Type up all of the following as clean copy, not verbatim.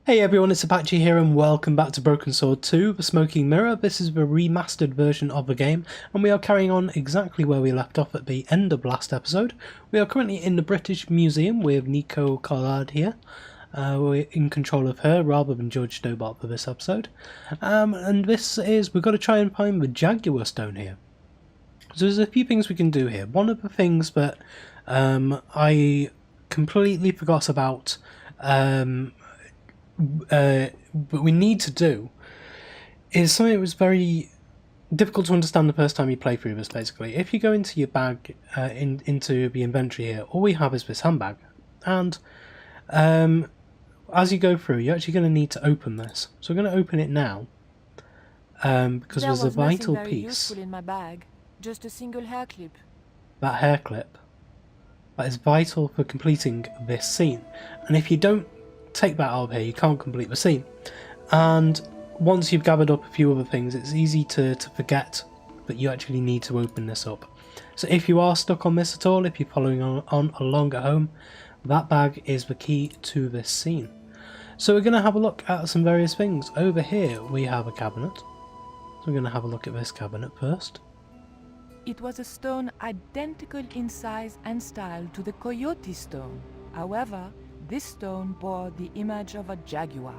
Hey everyone, it's Apache here and welcome back to Broken Sword 2, The Smoking Mirror. This is the remastered version of the game and we are carrying on exactly where we left off at the end of last episode. We are currently in the British Museum with Nico Collard here. We're in control of her rather than George Stobbart for this episode. And we've got to try and find the Jaguar stone here. So there's a few things we can do here. One of the things that I completely forgot about but we need to do is something that was very difficult to understand the first time you play through this. Basically, if you go into your bag, into the inventory here, all we have is this handbag, and as you go through, you're actually going to need to open this. So we're going to open it now, because there's a vital piece. In my bag, just a single hair clip. That hair clip that is vital for completing this scene, and if you don't take that out of here, you can't complete the scene. And once you've gathered up a few other things, it's easy to forget that you actually need to open this up. So if you are stuck on this at all, if you're following on along at home, that bag is the key to this scene. So we're going to have a look at some various things. Over here we have a cabinet, so we're going to have a look at this cabinet first. It was a stone identical in size and style to the coyote stone. However, this stone bore the image of a jaguar.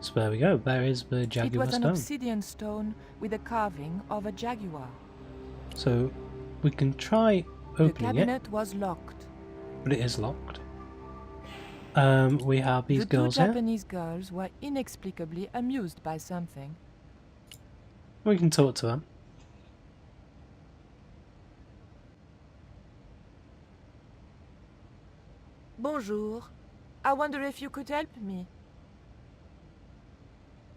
So there we go, there is the jaguar stone. It was an obsidian stone with a carving of a jaguar. So we can try opening it. The cabinet was locked. But it is locked. We have these girls here. The two Japanese girls were inexplicably amused by something. We can talk to them. Bonjour. I wonder if you could help me.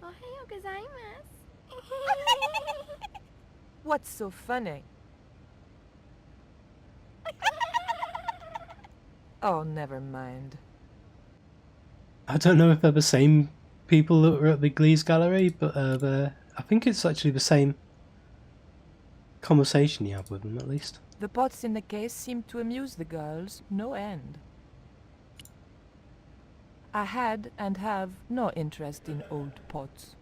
Ohayo gozaimasu. What's so funny? Oh, never mind. I don't know if they're the same people that were at the Glee's gallery, but I think it's actually the same conversation you have with them, at least. The pots in the case seemed to amuse the girls no end. I had and have no interest in old pots.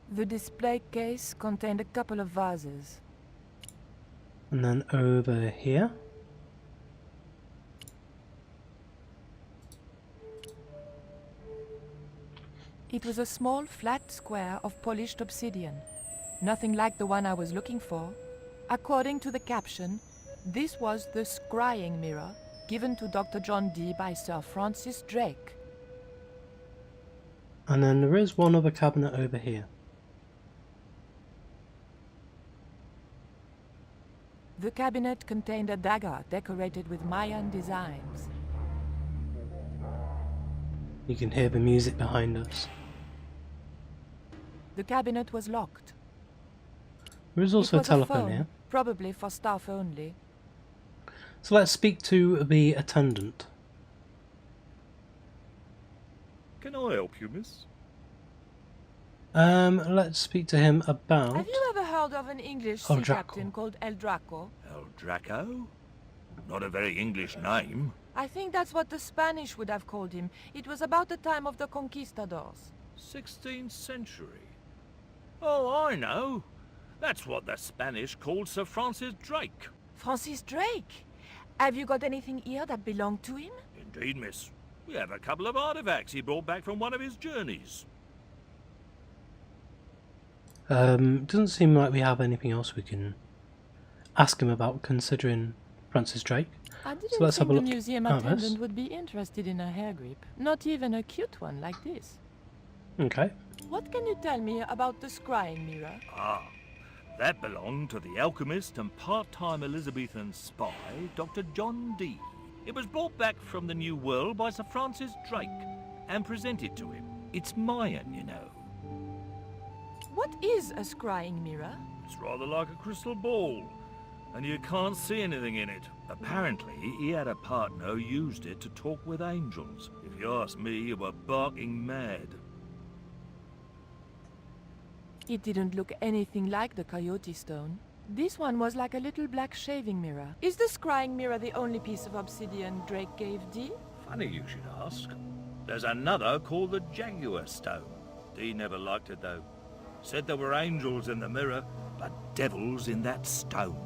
The display case contained a couple of vases. And then over here. It was a small flat square of polished obsidian. Nothing like the one I was looking for. According to the caption, this was the scrying mirror given to Dr. John Dee by Sir Francis Drake. And then there is one other cabinet over here. The cabinet contained a dagger decorated with Mayan designs. You can hear the music behind us. The cabinet was locked. There is also a telephone here. Probably for staff only. So let's speak to the attendant. Can I help you, miss? Let's speak to him about... Have you ever heard of an English sea captain called El Draco? El Draco? Not a very English name. I think that's what the Spanish would have called him. It was about the time of the conquistadors. 16th century. Oh, I know. That's what the Spanish called Sir Francis Drake. Francis Drake? Have you got anything here that belonged to him? Indeed, miss. We have a couple of artifacts he brought back from one of his journeys. Doesn't seem like we have anything else we can ask him about, considering Francis Drake. I didn't so let's think have a look the museum at attendant this. would be interested in a hair grip. Not even a cute one like this. Okay. What can you tell me about the scrying mirror? Ah, that belonged to the alchemist and part-time Elizabethan spy, Dr. John Dee. It was brought back from the New World by Sir Francis Drake and presented to him. It's Mayan, you know. What is a scrying mirror? It's rather like a crystal ball, and you can't see anything in it. Apparently, he had a partner who used it to talk with angels. If you ask me, you were barking mad. It didn't look anything like the coyote stone. This one was like a little black shaving mirror. Is the scrying mirror the only piece of obsidian Drake gave Dee? Funny you should ask. There's another called the Jaguar Stone. Dee never liked it though. Said there were angels in the mirror, but devils in that stone.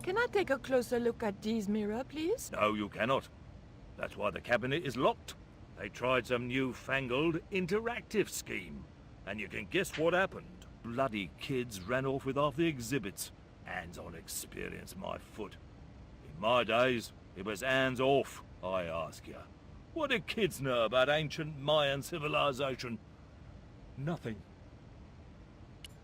Can I take a closer look at Dee's mirror, please? No, you cannot. That's why the cabinet is locked. They tried some newfangled interactive scheme. And you can guess what happened. Bloody kids ran off with half the exhibits. Hands-on experience, my foot. In my days, it was hands off, I ask you. What do kids know about ancient Mayan civilization? Nothing.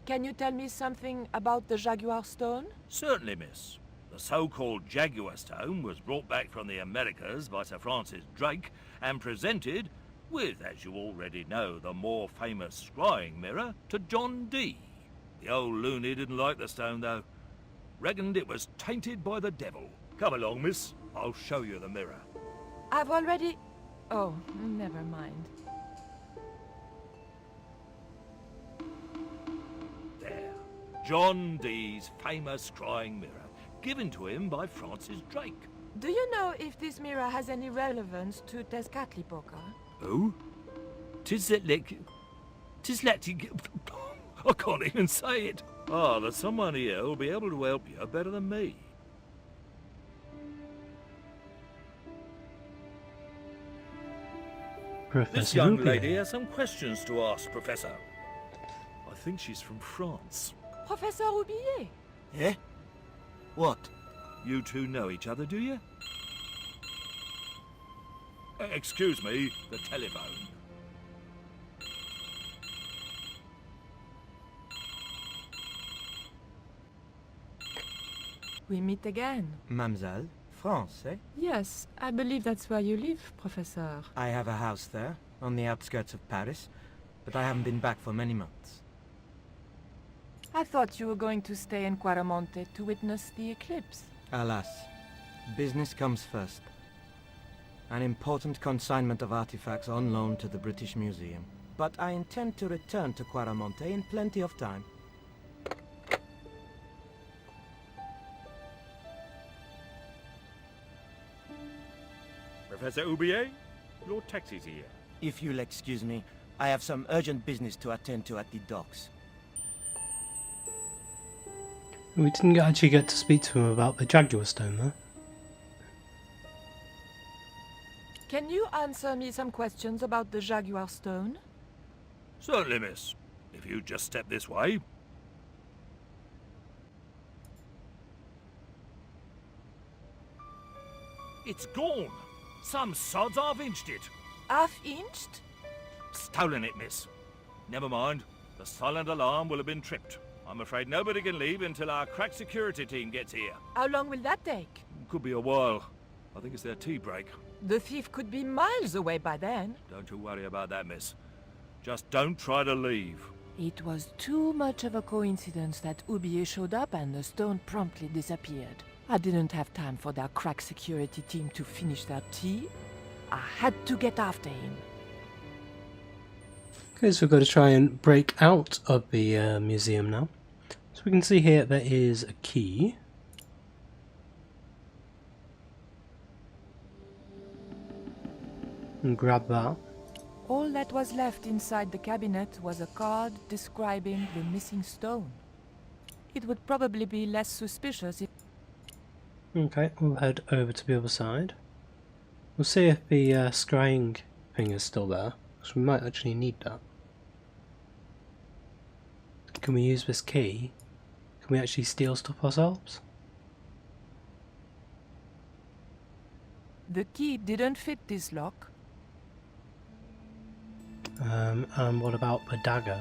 Can you tell me something about the Jaguar Stone? Certainly, miss. The so-called Jaguar Stone was brought back from the Americas by Sir Francis Drake and presented, with, as you already know, the more famous scrying mirror, to John Dee. The old loony didn't like the stone, though. Reckoned it was tainted by the devil. Come along, miss. I'll show you the mirror. I've already... Oh, never mind. There. John Dee's famous scrying mirror, given to him by Francis Drake. Do you know if this mirror has any relevance to Tezcatlipoca? Who? Tis like... I can't even say it. Ah, there's someone here who'll be able to help you better than me. Professor This young Rupier. lady has some questions to ask, Professor. I think she's from France. Professor Roubillier? Eh? What? You two know each other, do you? Excuse me, the telephone. We meet again. Mademoiselle? France, eh? Yes, I believe that's where you live, Professor. I have a house there, on the outskirts of Paris, but I haven't been back for many months. I thought you were going to stay in Quaramonte to witness the eclipse. Alas, business comes first. An important consignment of artifacts on loan to the British Museum. But I intend to return to Quaramonte in plenty of time. Professor Roubillier, your taxi's here. If you'll excuse me, I have some urgent business to attend to at the docks. We didn't actually get to speak to him about the Jaguar Stone, though. Can you answer me some questions about the Jaguar Stone? Certainly, miss. If you just step this way. It's gone. Some sods half-inched it. Half-inched? Stolen it, miss. Never mind. The silent alarm will have been tripped. I'm afraid nobody can leave until our crack security team gets here. How long will that take? Could be a while. I think it's their tea break. The thief could be miles away by then. Don't you worry about that, miss. Just don't try to leave. It was too much of a coincidence that Roubillier showed up and the stone promptly disappeared. I didn't have time for their crack security team to finish their tea. I had to get after him. Okay, so we've got to try and break out of the museum now. So we can see here there is a key. And grab that. All that was left inside the cabinet was a card describing the missing stone. It would probably be less suspicious if... Okay, we'll head over to the other side. We'll see if the scrying thing is still there, because we might actually need that. Can we use this key? Can we actually steal stuff ourselves? The key didn't fit this lock. And what about the dagger?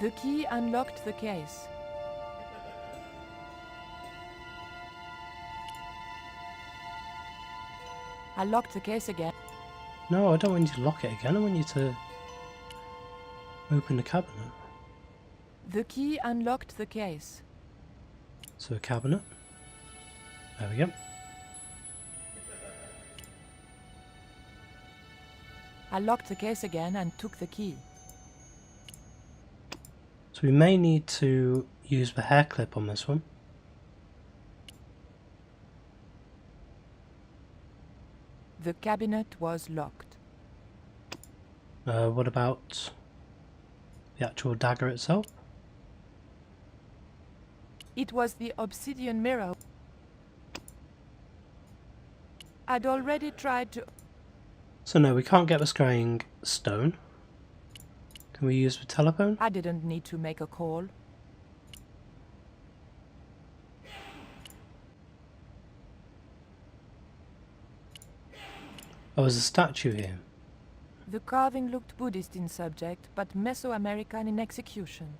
The key unlocked the case. I locked the case again. No, I don't want you to lock it again, I want you to open the cabinet. The key unlocked the case. So a cabinet. There we go. I locked the case again and took the key. So So we may need to use the hair clip on this one. The cabinet was locked. What about the actual dagger itself? It was the obsidian mirror. I'd already tried to... So no, we can't get the scrying stone. Can we use the telephone? I didn't need to make a call. Oh, there's a statue here. The carving looked Buddhist in subject, but Mesoamerican in execution.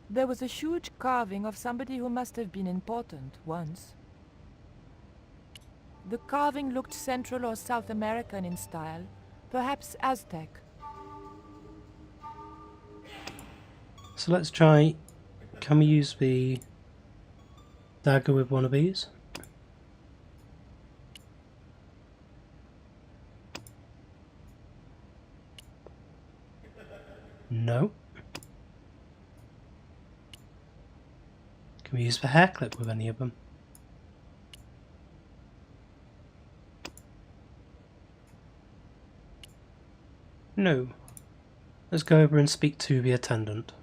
There was a huge carving of somebody who must have been important once. The carving looked Central or South American in style, perhaps Aztec. So let's try, can we use the dagger with one of these? No. Can we use the hair clip with any of them? No. Let's go over and speak to the attendant.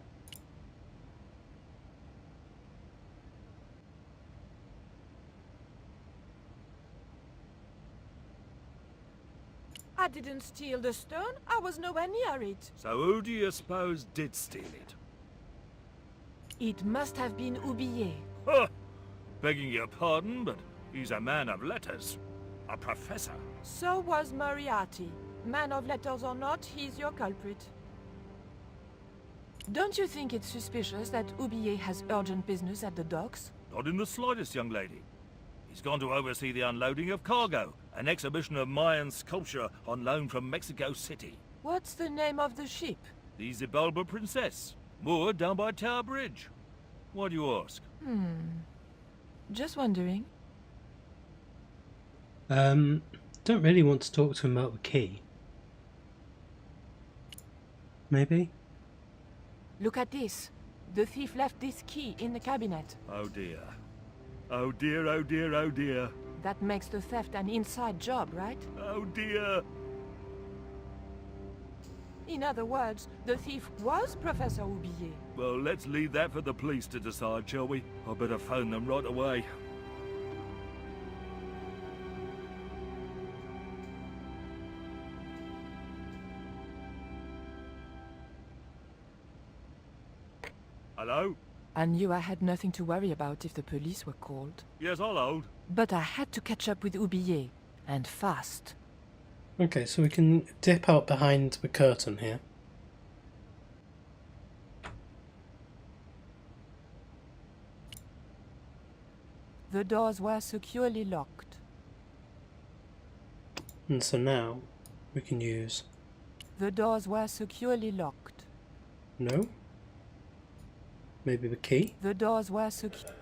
I didn't steal the stone. I was nowhere near it. So who do you suppose did steal it? It must have been Oublié. Huh! Begging your pardon, but he's a man of letters. A professor. So was Moriarty. Man of letters or not, he's your culprit. Don't you think it's suspicious that Oublié has urgent business at the docks? Not in the slightest, young lady. He's gone to oversee the unloading of cargo, an exhibition of Mayan sculpture on loan from Mexico City. What's the name of the ship? The Xibalba Princess, moored down by Tower Bridge. Why do you ask? Just wondering. Don't really want to talk to him about the key. Maybe? Look at this. The thief left this key in the cabinet. Oh dear. Oh dear, oh dear, oh dear. That makes the theft an inside job, right? Oh dear. In other words, the thief was Professor Oublié. Well, let's leave that for the police to decide, shall we? I better phone them right away. Hello? I knew I had nothing to worry about if the police were called. Yes, I'll hold. But I had to catch up with Oublié, and fast. Okay, so we can dip out behind the curtain here. The doors were securely locked. And so now we can use... The doors were securely locked. No? Maybe the key? The doors were secure.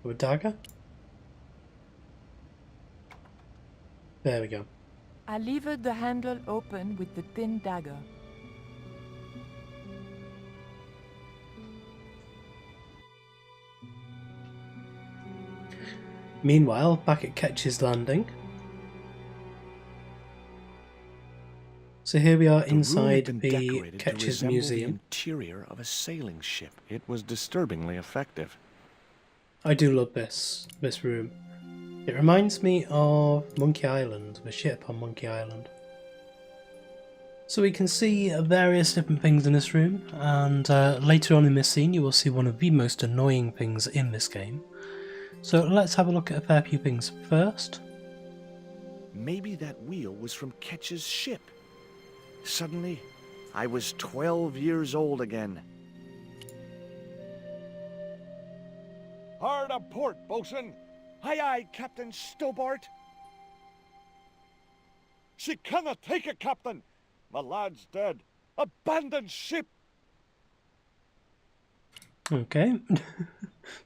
Or a dagger? There we go. I levered the handle open with the thin dagger. Meanwhile, back at Ketch's Landing. So here we are inside the Ketch's Museum. The interior of a sailing ship. It was disturbingly effective. I do love this room. It reminds me of Monkey Island, the ship on Monkey Island. So we can see various different things in this room, and later on in this scene you will see one of the most annoying things in this game. So let's have a look at a fair few things first. Maybe that wheel was from Ketch's ship. Suddenly, I was 12 years old again. Hard a port, bosun. Aye, aye, Captain Stobbart. She cannot take it, Captain. My lad's dead. Abandon ship. Okay.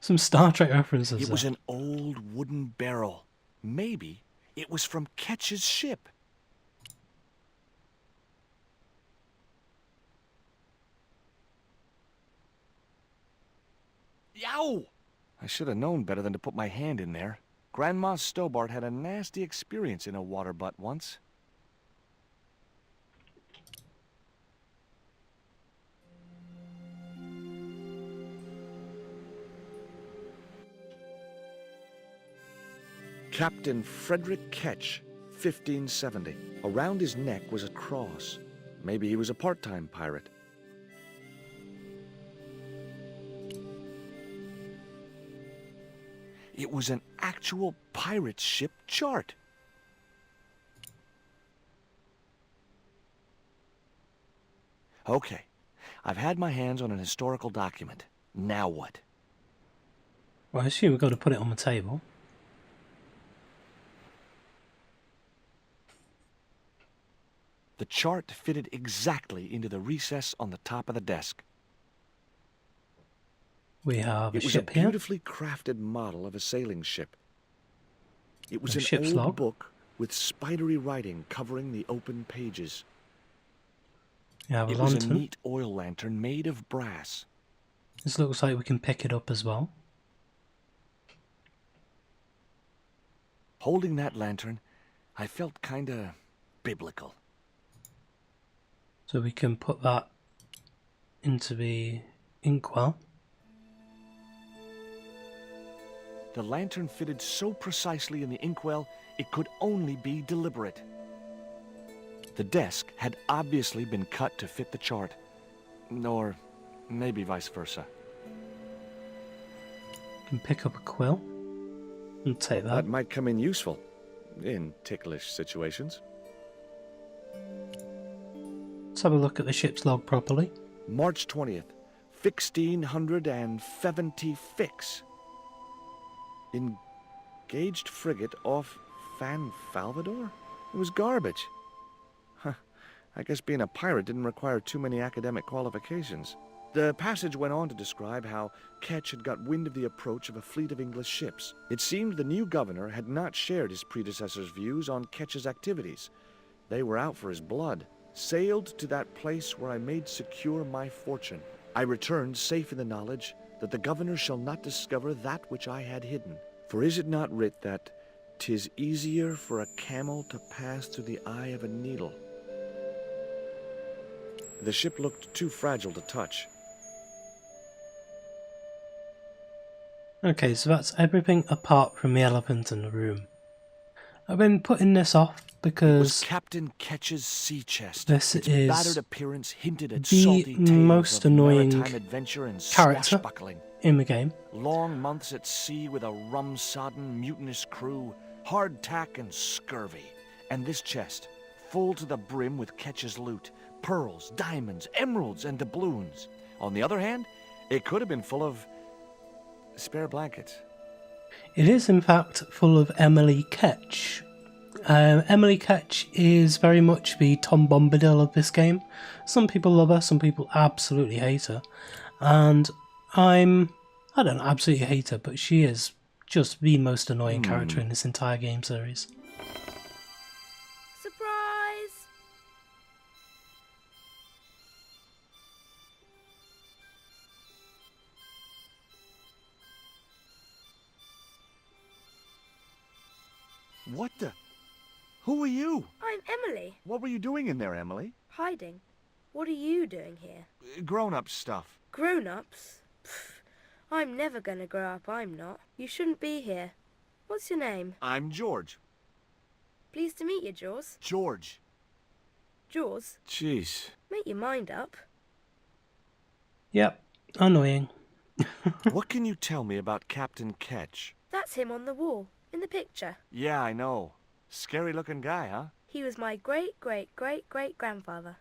Some Star Trek references It was there. an old wooden barrel. Maybe it was from Ketch's ship. Yow! I should have known better than to put my hand in there. Grandma Stobbart had a nasty experience in a water butt once. Captain Frederick Ketch, 1570. Around his neck was a cross. Maybe he was a part-time pirate. It was an actual pirate ship chart. Okay, I've had my hands on an historical document. Now what? Well, I assume we've got to put it on the table. The chart fitted exactly into the recess on the top of the desk. We have a It was a ship here. beautifully crafted model of a sailing ship. It was A an ship's old log. book with spidery writing covering the open pages. We have a It was a lantern. neat oil lantern made of brass. This looks like we can pick it up as well. Holding that lantern, I felt kinda biblical. So we can put that into the inkwell. The lantern fitted so precisely in the inkwell, it could only be deliberate. The desk had obviously been cut to fit the chart. Or maybe vice versa. Can pick up a quill and take that. That might come in useful in ticklish situations. Let's have a look at the ship's log properly. March 20th, 1670 fix. Engaged frigate off Fan Salvador? It was garbage. Huh. I guess being a pirate didn't require too many academic qualifications. The passage went on to describe how Ketch had got wind of the approach of a fleet of English ships. It seemed the new governor had not shared his predecessor's views on Ketch's activities. They were out for his blood. Sailed to that place where I made secure my fortune. I returned safe in the knowledge that the governor shall not discover that which I had hidden. For is it not writ that 'tis easier for a camel to pass through the eye of a needle? The ship looked too fragile to touch. Okay, so that's everything apart from the elephant in the room. I've been putting this off It was because Captain Ketch's sea chest. this Its is battered appearance hinted at the salty tales most of annoying maritime adventure and character. swashbuckling. in the game. Long months at sea with a rum-sodden, mutinous crew, hardtack and scurvy. And this chest, full to the brim with Ketch's loot, pearls, diamonds, emeralds, and doubloons. On the other hand, it could have been full of spare blankets. It is in fact full of Emily Ketch. Emily Ketch is very much the Tom Bombadil of this game. Some people love her, some people absolutely hate her. And I don't absolutely hate her, but she is just the most annoying character in this entire game series. Surprise! What the? Who are you? I'm Emily. What were you doing in there, Emily? Hiding. What are you doing here? Grown-up stuff. Grown-ups? Pfft, I'm never gonna grow up, I'm not. You shouldn't be here. What's your name? I'm George. Pleased to meet you, Jaws. George. Jaws, Jeez. make your mind up. Yep, annoying. What can you tell me about Captain Ketch? That's him on the wall, in the picture. Yeah, I know. Scary-looking guy, huh? He was my great-great-great-great-grandfather.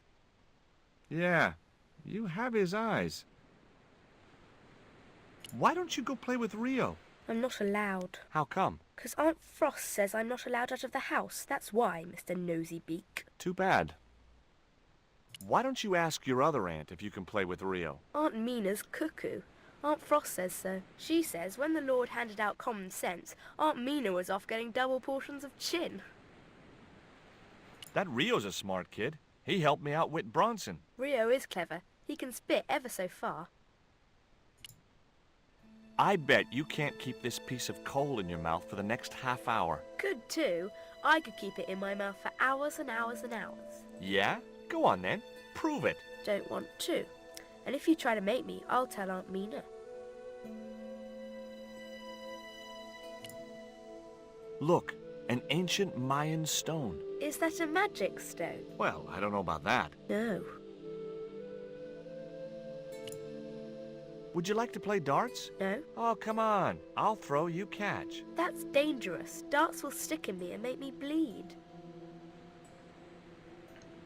Yeah, you have his eyes. Why don't you go play with Rio? I'm not allowed. How come? 'Cause Aunt Frost says I'm not allowed out of the house. That's why, Mr. Nosy Beak. Too bad. Why don't you ask your other aunt if you can play with Rio? Aunt Mina's cuckoo. Aunt Frost says so. She says when the Lord handed out common sense, Aunt Mina was off getting double portions of chin. That Rio's a smart kid. He helped me outwit Bronson. Rio is clever. He can spit ever so far. I bet you can't keep this piece of coal in your mouth for the next half hour. Could too. I could keep it in my mouth for hours and hours and hours. Yeah? Go on then. Prove it. Don't want to. And if you try to make me, I'll tell Aunt Mina. Look, an ancient Mayan stone. Is that a magic stone? Well, I don't know about that. No. Would you like to play darts? No? Oh, come on. I'll throw, you catch. That's dangerous. Darts will stick in me and make me bleed.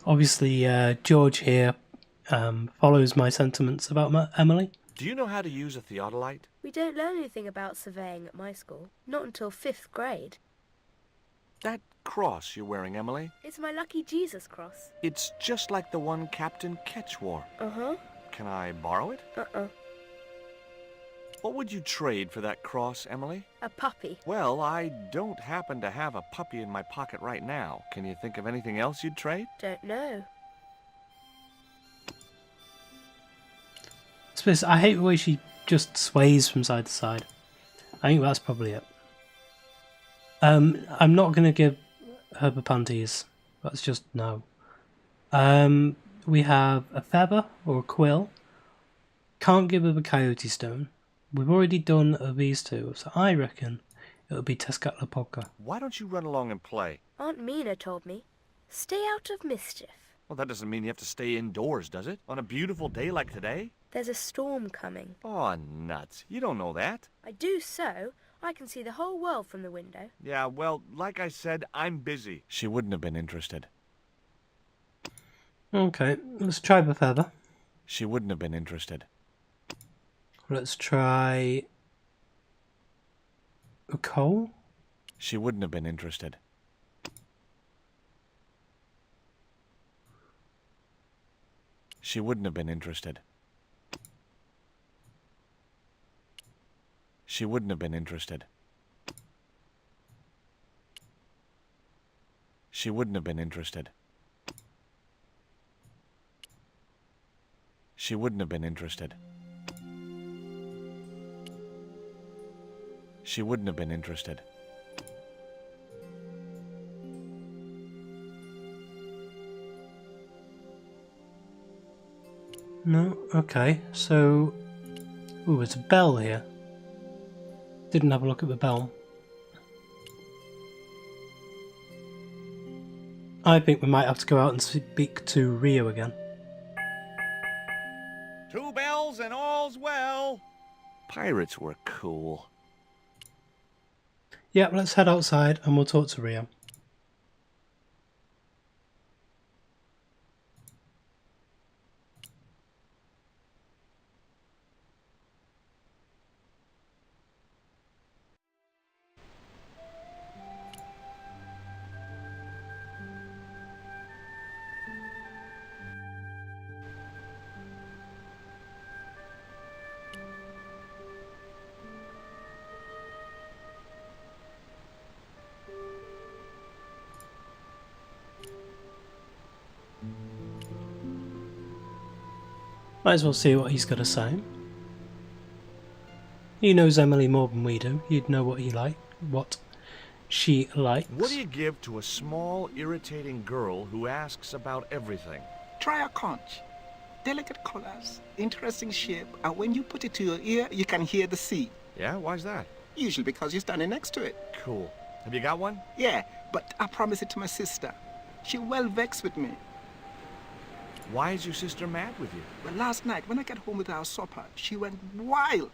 Obviously, George here follows my sentiments about Emily. Do you know how to use a theodolite? We don't learn anything about surveying at my school. Not until 5th grade. That cross you're wearing, Emily, It's my lucky Jesus cross. it's just like the one Captain Ketch wore. Uh-huh. Can I borrow it? Uh-uh. What would you trade for that cross, Emily? A puppy. Well, I don't happen to have a puppy in my pocket right now. Can you think of anything else you'd trade? Don't know. I hate the way she just sways from side to side. I think that's probably it. I'm not going to give her the panties. That's just no. We have a feather or a quill. Can't give her the coyote stone. We've already done these two, so I reckon it'll be Tezcatlipoca. Why don't you run along and play? Aunt Mina told me. Stay out of mischief. Well, that doesn't mean you have to stay indoors, does it? On a beautiful day like today? There's a storm coming. Oh, nuts. You don't know that. I do so. I can see the whole world from the window. Yeah, well, like I said, I'm busy. She wouldn't have been interested. Okay, let's try the feather. She wouldn't have been interested. Let's try a coal. She wouldn't have been interested. She wouldn't have been interested. She wouldn't have been interested. She wouldn't have been interested. She wouldn't have been interested. She wouldn't have been interested. No? Okay, so... Ooh, there's a bell here. Didn't have a look at the bell. I think we might have to go out and speak to Rio again. 2 bells and all's well. Pirates were cool. Yeah, let's head outside and we'll talk to Rio. Might as well see what he's got to say. He knows Emily more than we do. You'd know what she likes. What do you give to a small, irritating girl who asks about everything? Try a conch. Delicate colors, interesting shape, and when you put it to your ear, you can hear the sea. Yeah, why's that? Usually because you're standing next to it. Cool. Have you got one? Yeah, but I promised it to my sister. She well vexed with me. Why is your sister mad with you? But last night, when I got home with our supper, she went wild.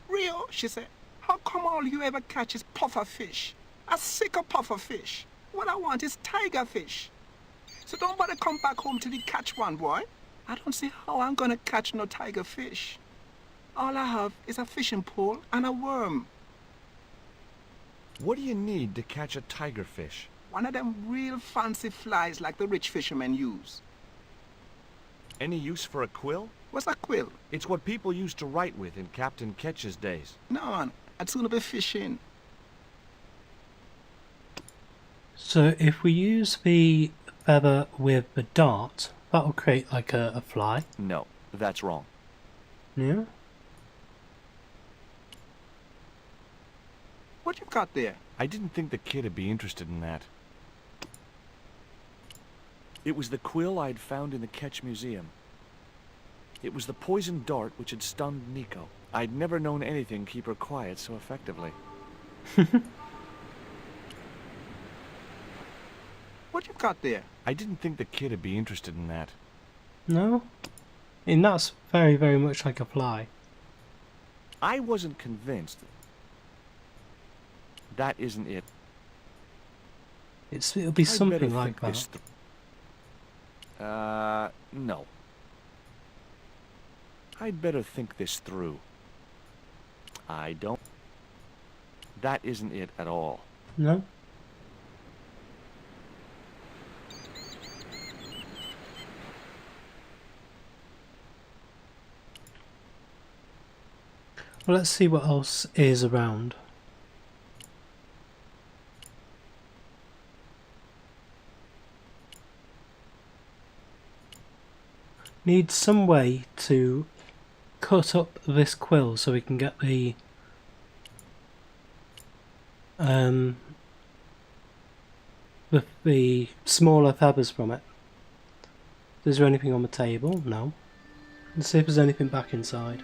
Rio, she said, how come all you ever catch is puffer fish? A sicker puffer fish. What I want is tiger fish. So don't bother come back home till you catch one, boy. I don't see how I'm gonna catch no tiger fish. All I have is a fishing pole and a worm. What do you need to catch a tiger fish? One of them real fancy flies like the rich fishermen use. Any use for a quill? What's a quill? It's what people used to write with in Captain Ketch's days. No, I'd sooner be fishing. So if we use the feather with the dart, that will create like a fly. No, that's wrong. Yeah? What you got there? I didn't think the kid'd be interested in that. It was the quill I'd found in the Ketch Museum. It was the poisoned dart which had stunned Nico. I'd never known anything keep her quiet so effectively. What you got there? I didn't think the kid'd be interested in that. No? And that's very, very much like a fly. I wasn't convinced. That isn't it. It'll be I'd something better like think this no. I'd better think this through. I don't. That isn't it at all. No? Well, let's see what else is around. Need some way to cut up this quill so we can get the smaller feathers from it. Is there anything on the table? No. Let's see if there's anything back inside.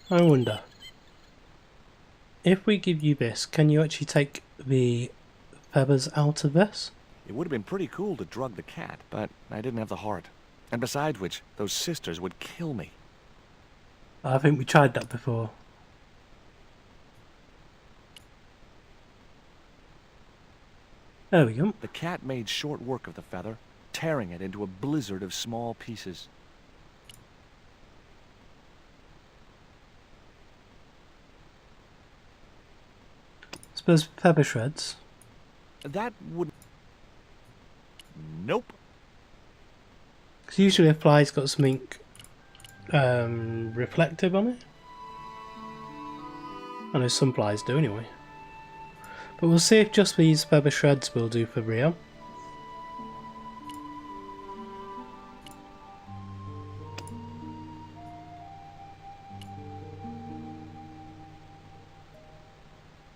I wonder, if we give you this, can you actually take the feathers out of this? It would have been pretty cool to drug the cat, but I didn't have the heart. And besides which, those sisters would kill me. I think we tried that before. There we go. The cat made short work of the feather, tearing it into a blizzard of small pieces. Suppose feather shreds. That would... Nope. Because usually a fly's got something reflective on it. I know some flies do anyway. But we'll see if just these feather shreds will do for Rio.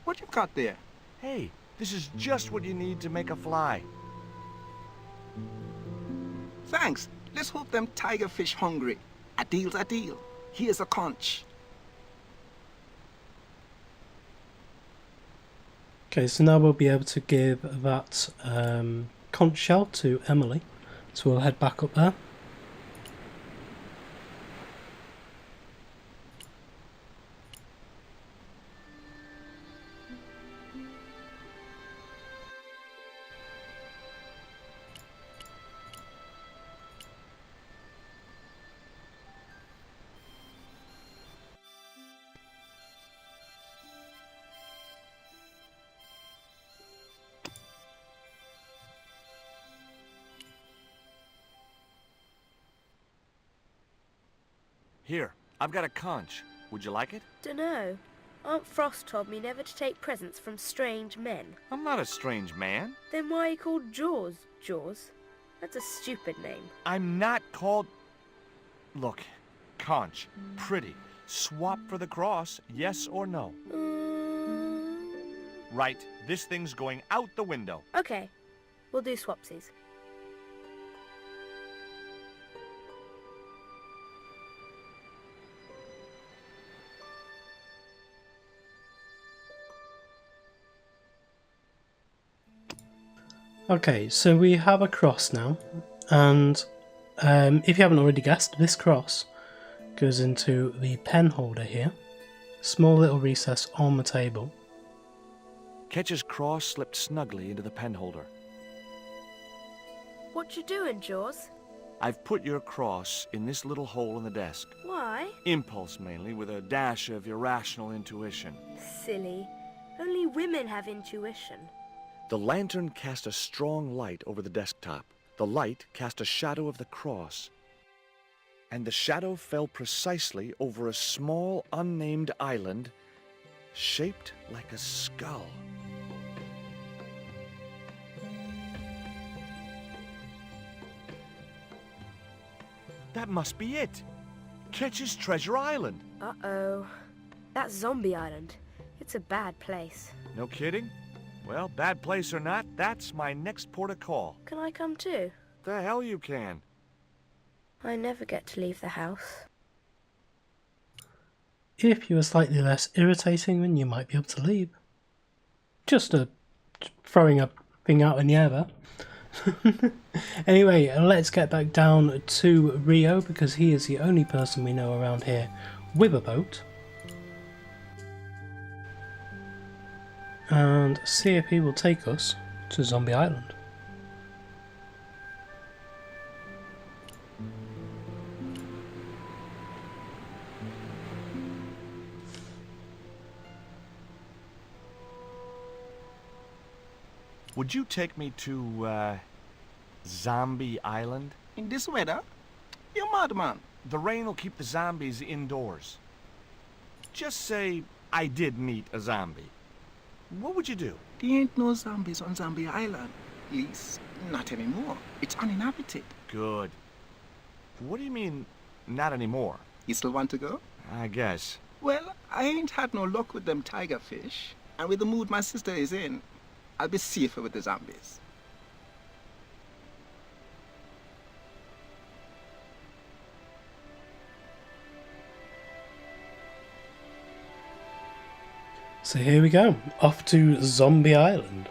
What you got there? Hey, this is just what you need to make a fly. Thanks. Let's hope them tiger fish hungry. A deal's a deal. Here's a conch. Okay, so now we'll be able to give that conch shell to Emily. So we'll head back up there. Here, I've got a conch. Would you like it? Dunno. Aunt Frost told me never to take presents from strange men. I'm not a strange man. Then why are you called Jaws, Jaws? That's a stupid name. I'm not called... Look, conch, pretty. Swap for the cross, yes or no? Right, this thing's going out the window. Okay, we'll do swapsies. Okay, so we have a cross now, and if you haven't already guessed, this cross goes into the pen holder here. Small little recess on the table. Ketch's cross slipped snugly into the pen holder. What you doing, Jaws? I've put your cross in this little hole in the desk. Why? Impulse mainly, with a dash of irrational intuition. Silly. Only women have intuition. The lantern cast a strong light over the desktop. The light cast a shadow of the cross. And the shadow fell precisely over a small, unnamed island shaped like a skull. That must be it. Ketch's Treasure Island. Uh-oh. That's Zombie Island. It's a bad place. No kidding? Well, bad place or not, that's my next port of call. Can I come too? The hell you can. I never get to leave the house. If you were slightly less irritating, then you might be able to leave. Just throwing a thing out in the air there. Anyway, let's get back down to Rio, because he is the only person we know around here with a boat. And see if he will take us to Zombie Island. Would you take me to, Zombie Island? In this weather? You're madman. The rain will keep the zombies indoors. Just say I did meet a zombie. What would you do? There ain't no zombies on Zombie Island. At least, not anymore. It's uninhabited. Good. What do you mean, not anymore? You still want to go? I guess. Well, I ain't had no luck with them tiger fish. And with the mood my sister is in, I'll be safer with the zombies. So here we go, off to Zombie Island.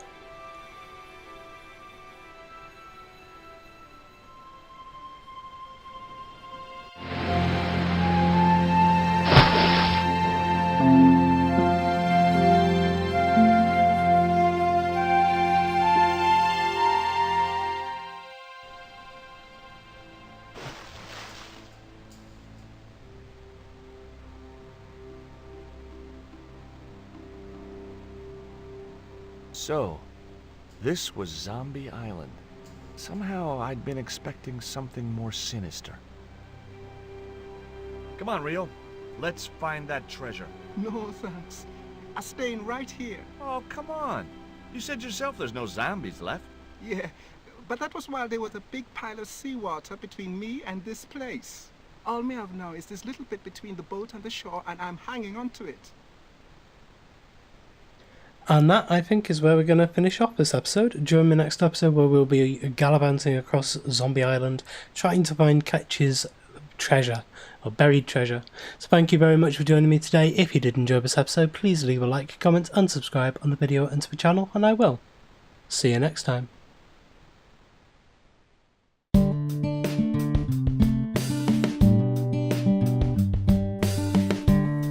So, this was Zombie Island. Somehow I'd been expecting something more sinister. Come on, Rio. Let's find that treasure. No, thanks. I'm staying right here. Oh, come on. You said yourself there's no zombies left. Yeah, but that was while there was a big pile of seawater between me and this place. All me have now is this little bit between the boat and the shore, and I'm hanging on to it. And that, I think, is where we're going to finish off this episode. During the next episode, where we'll be gallivanting across Zombie Island, trying to find Ketch's treasure, or buried treasure. So thank you very much for joining me today. If you did enjoy this episode, please leave a like, comment and subscribe on the video and to the channel, and I will see you next time.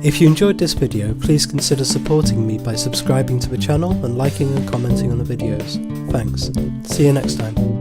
If you enjoyed this video, please consider supporting me by subscribing to the channel and liking and commenting on the videos. Thanks. See you next time.